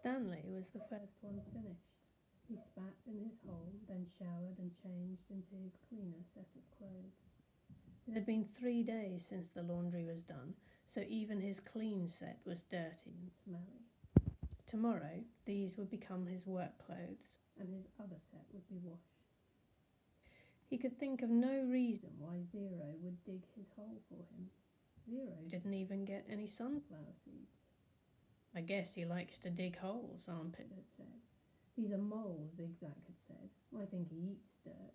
Stanley was the first one finished. He spat in his hole, then showered and changed into his cleaner set of clothes. It had been 3 days since the laundry was done, so even his clean set was dirty and smelly. Tomorrow, these would become his work clothes, and his other set would be washed. He could think of no reason why Zero would dig his hole for him. Zero didn't even get any sunflower seeds. "I guess he likes to dig holes," Armpit had said. "He's a mole," Zigzag had said. "I think he eats dirt."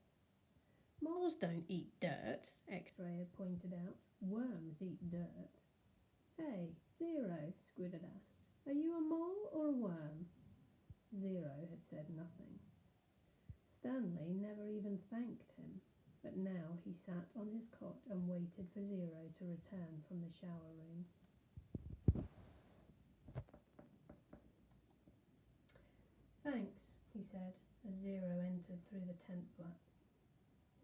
"Moles don't eat dirt," X-Ray had pointed out. "Worms eat dirt." "Hey, Zero," Squid had asked, "are you a mole or a worm?" Zero had said nothing. Stanley never even thanked him, but now he sat on his cot and waited for Zero to return from the shower room. "Thanks," he said, as Zero entered through the tent flap.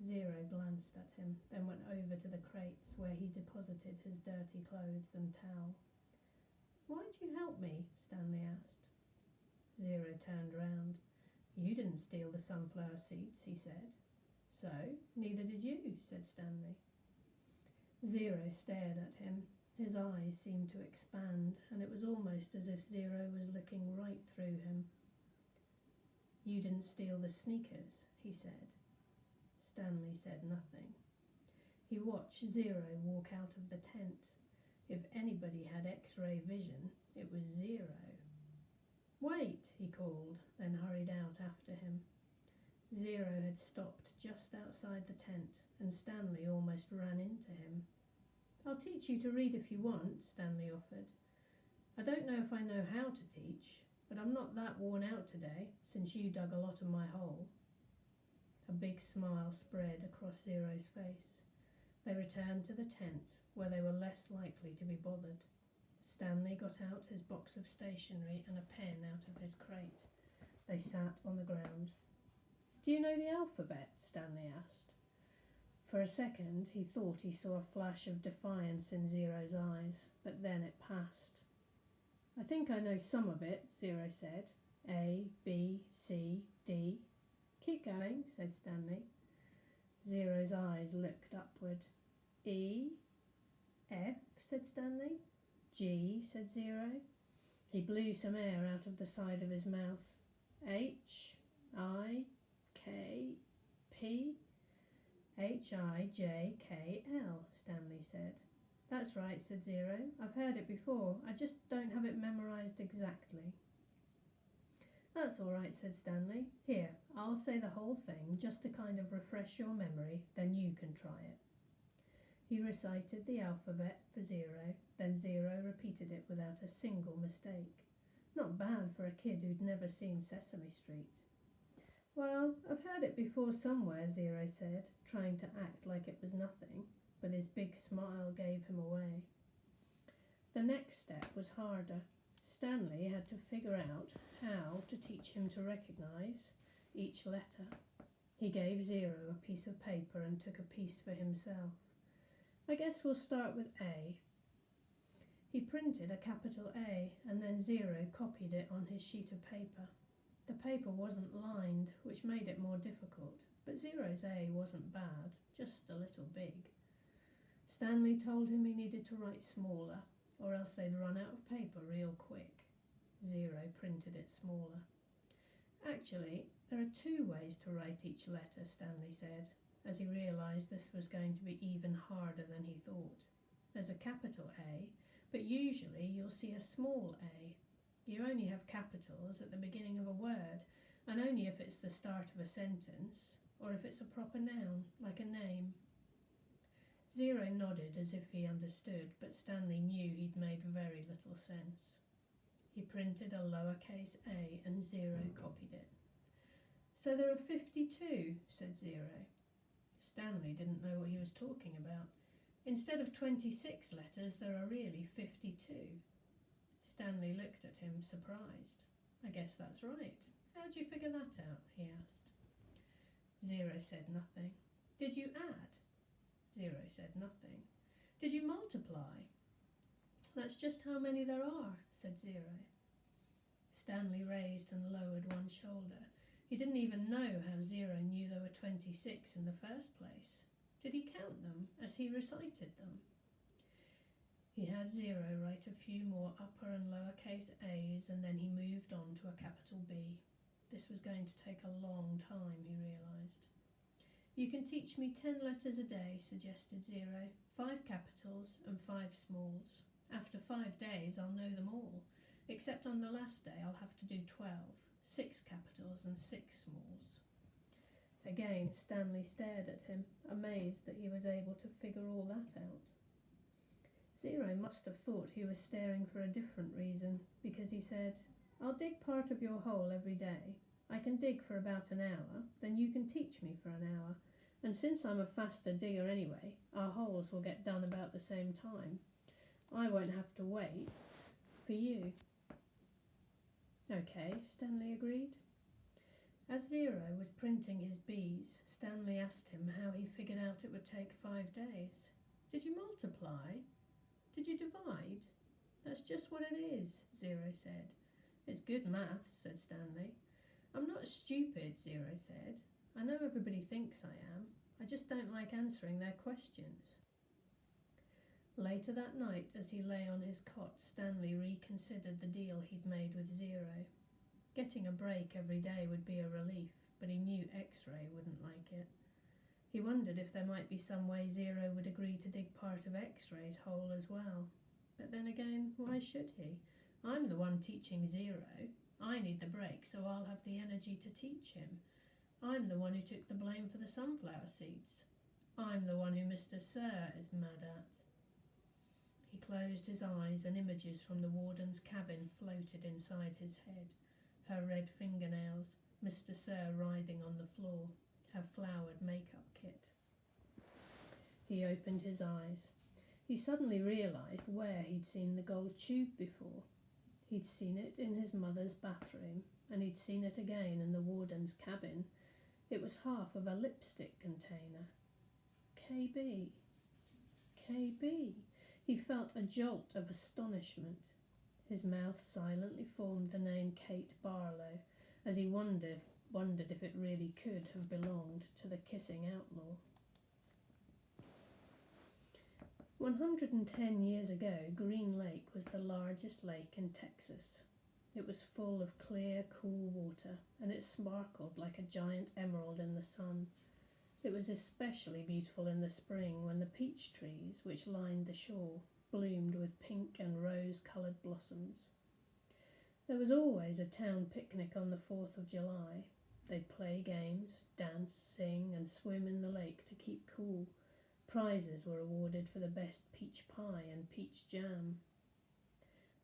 Zero glanced at him, then went over to the crates where he deposited his dirty clothes and towel. "Why'd you help me?" Stanley asked. Zero turned round. "You didn't steal the sunflower seeds," he said. "So, neither did you," said Stanley. Zero stared at him. His eyes seemed to expand, and it was almost as if Zero was looking right through him. "You didn't steal the sneakers," he said. Stanley said nothing. He watched Zero walk out of the tent. If anybody had X-ray vision, it was Zero. "Wait," he called, then hurried out after him. Zero had stopped just outside the tent, and Stanley almost ran into him. "I'll teach you to read if you want," Stanley offered. "I don't know if I know how to teach, but I'm not that worn out today, since you dug a lot of my hole." A big smile spread across Zero's face. They returned to the tent, where they were less likely to be bothered. Stanley got out his box of stationery and a pen out of his crate. They sat on the ground. "Do you know the alphabet?" Stanley asked. For a second, he thought he saw a flash of defiance in Zero's eyes, but then it passed. "I think I know some of it," Zero said. "A, B, C, D." "Keep going," said Stanley. Zero's eyes looked upward. "E, F," said Stanley. "G," said Zero. He blew some air out of the side of his mouth. "H, I, K, P." "H-I-J-K-L," Stanley said. "That's right," said Zero. "I've heard it before. I just don't have it memorized exactly." "That's all right," said Stanley. "Here, I'll say the whole thing just to kind of refresh your memory, then you can try it." He recited the alphabet for Zero, then Zero repeated it without a single mistake. Not bad for a kid who'd never seen Sesame Street. "Well, I've heard it before somewhere," Zero said, trying to act like it was nothing, but his big smile gave him away. The next step was harder. Stanley had to figure out how to teach him to recognize each letter. He gave Zero a piece of paper and took a piece for himself. "I guess we'll start with A." He printed a capital A, and then Zero copied it on his sheet of paper. The paper wasn't lined, which made it more difficult, but Zero's A wasn't bad, just a little big. Stanley told him he needed to write smaller, or else they'd run out of paper real quick. Zero printed it smaller. "Actually, there are 2 ways to write each letter," Stanley said, as he realized this was going to be even harder than he thought. "There's a capital A, but usually you'll see a small a. You only have capitals at the beginning of a word, and only if it's the start of a sentence, or if it's a proper noun, like a name." Zero nodded as if he understood, but Stanley knew he'd made very little sense. He printed a lowercase a, and Zero copied it. "So there are 52, said Zero. Stanley didn't know what he was talking about. Instead of 26 letters, there are really 52. Stanley looked at him, surprised. "I guess that's right. How'd you figure that out?" he asked. Zero said nothing. "Did you add?" Zero said nothing. "Did you multiply?" "That's just how many there are," said Zero. Stanley raised and lowered one shoulder. He didn't even know how Zero knew there were 26 in the first place. Did he count them as he recited them? He had Zero write a few more upper and lowercase a's, and then he moved on to a capital B. This was going to take a long time, he realised. You can teach me 10 letters a day, suggested Zero. 5 capitals and 5 smalls. After 5 days I'll know them all, except on the last day I'll have to do 12. 6 capitals and 6 smalls. Again Stanley stared at him, amazed that he was able to figure all that out. Zero must have thought he was staring for a different reason, because he said, I'll dig part of your hole every day. I can dig for about an hour, then you can teach me for an hour, and since I'm a faster digger anyway, our holes will get done about the same time. I won't have to wait for you. Okay, Stanley agreed. As Zero was printing his B's, Stanley asked him how he figured out it would take 5 days. Did you multiply? Did you divide? That's just what it is, Zero said. It's good maths, said Stanley. I'm not stupid, Zero said. I know everybody thinks I am. I just don't like answering their questions. Later that night, as he lay on his cot, Stanley reconsidered the deal he'd made with Zero. Getting a break every day would be a relief, but he knew X-ray wouldn't like it. He wondered if there might be some way Zero would agree to dig part of X-ray's hole as well. But then again, why should he? I'm the one teaching Zero. I need the break, so I'll have the energy to teach him. I'm the one who took the blame for the sunflower seeds. I'm the one who Mr. Sir is mad at. He closed his eyes and images from the warden's cabin floated inside his head. Her red fingernails, Mr. Sir writhing on the floor, her flowered makeup kit. He opened his eyes. He suddenly realised where he'd seen the gold tube before. He'd seen it in his mother's bathroom, and he'd seen it again in the warden's cabin. It was half of a lipstick container. KB. KB. He felt a jolt of astonishment. His mouth silently formed the name Kate Barlow, as he wondered if it really could have belonged to the kissing outlaw. 110 years ago, Green Lake was the largest lake in Texas. It was full of clear, cool water, and it sparkled like a giant emerald in the sun. It was especially beautiful in the spring when the peach trees, which lined the shore, bloomed with pink and rose-coloured blossoms. There was always a town picnic on the 4th of July. They'd play games, dance, sing, and swim in the lake to keep cool. Prizes were awarded for the best peach pie and peach jam.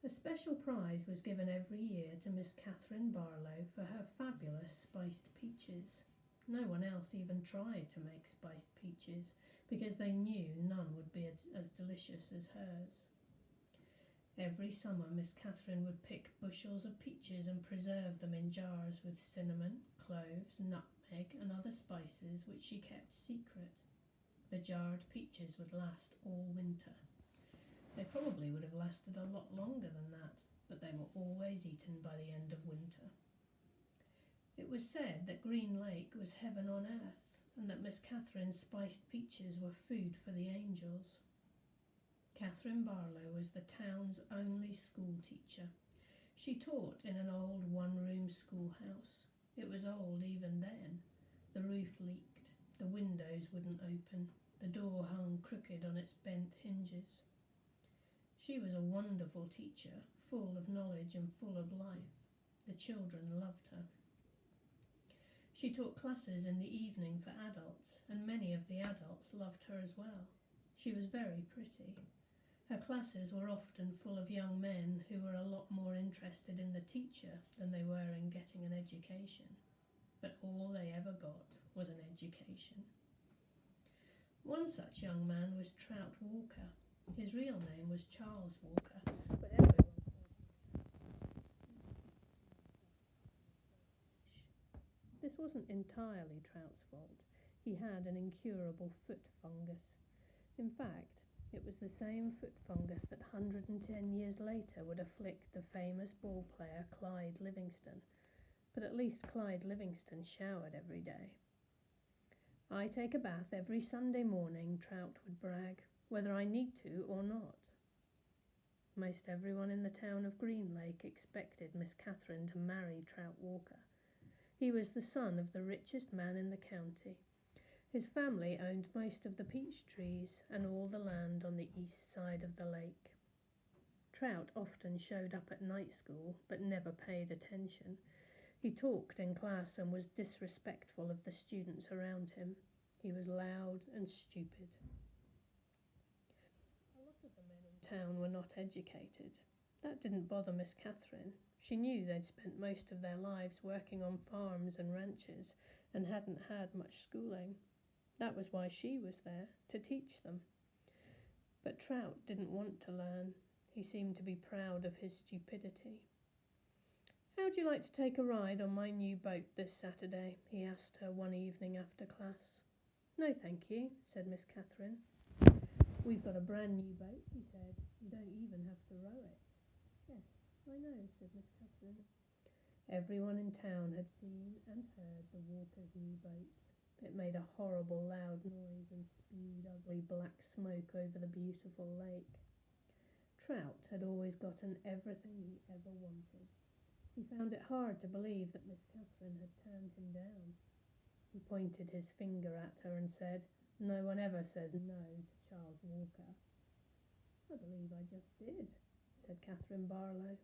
A special prize was given every year to Miss Catherine Barlow for her fabulous spiced peaches. No one else even tried to make spiced peaches because they knew none would be as delicious as hers. Every summer Miss Catherine would pick bushels of peaches and preserve them in jars with cinnamon, cloves, nutmeg and other spices which she kept secret. The jarred peaches would last all winter. They probably would have lasted a lot longer than that, but they were always eaten by the end of winter. It was said that Green Lake was heaven on earth, and that Miss Catherine's spiced peaches were food for the angels. Catherine Barlow was the town's only school teacher. She taught in an old one-room schoolhouse. It was old even then. The roof leaked, the windows wouldn't open, the door hung crooked on its bent hinges. She was a wonderful teacher, full of knowledge and full of life. The children loved her. She taught classes in the evening for adults, and many of the adults loved her as well. She was very pretty. Her classes were often full of young men who were a lot more interested in the teacher than they were in getting an education. But all they ever got was an education. One such young man was Trout Walker. His real name was Charles Walker, but everyone called him. This wasn't entirely Trout's fault. He had an incurable foot fungus. In fact, It was the same foot fungus that 110 years later would afflict the famous ball player Clyde Livingston, but at least Clyde Livingston showered every day. "I take a bath every Sunday morning," Trout would brag, "whether I need to or not." Most everyone in the town of Green Lake expected Miss Catherine to marry Trout Walker. He was the son of the richest man in the county. His family owned most of the peach trees and all the land on the east side of the lake. Trout often showed up at night school, but never paid attention. He talked in class and was disrespectful of the students around him. He was loud and stupid. A lot of the men in town were not educated. That didn't bother Miss Catherine. She knew they'd spent most of their lives working on farms and ranches and hadn't had much schooling. That was why she was there, to teach them. But Trout didn't want to learn. He seemed to be proud of his stupidity. "How'd you like to take a ride on my new boat this Saturday?" he asked her one evening after class. "No, thank you," said Miss Catherine. "We've got a brand new boat," he said. "You don't even have to row it." "Yes, I know," said Miss Catherine. Everyone in town had seen and heard the Walkers' new boat. It made a horrible loud noise and spewed ugly black smoke over the beautiful lake. Trout had always gotten everything he ever wanted. He found it hard to believe that Miss Catherine had turned him down. He pointed his finger at her and said, "No one ever says no to Charles Walker." "I believe I just did," said Catherine Barlow.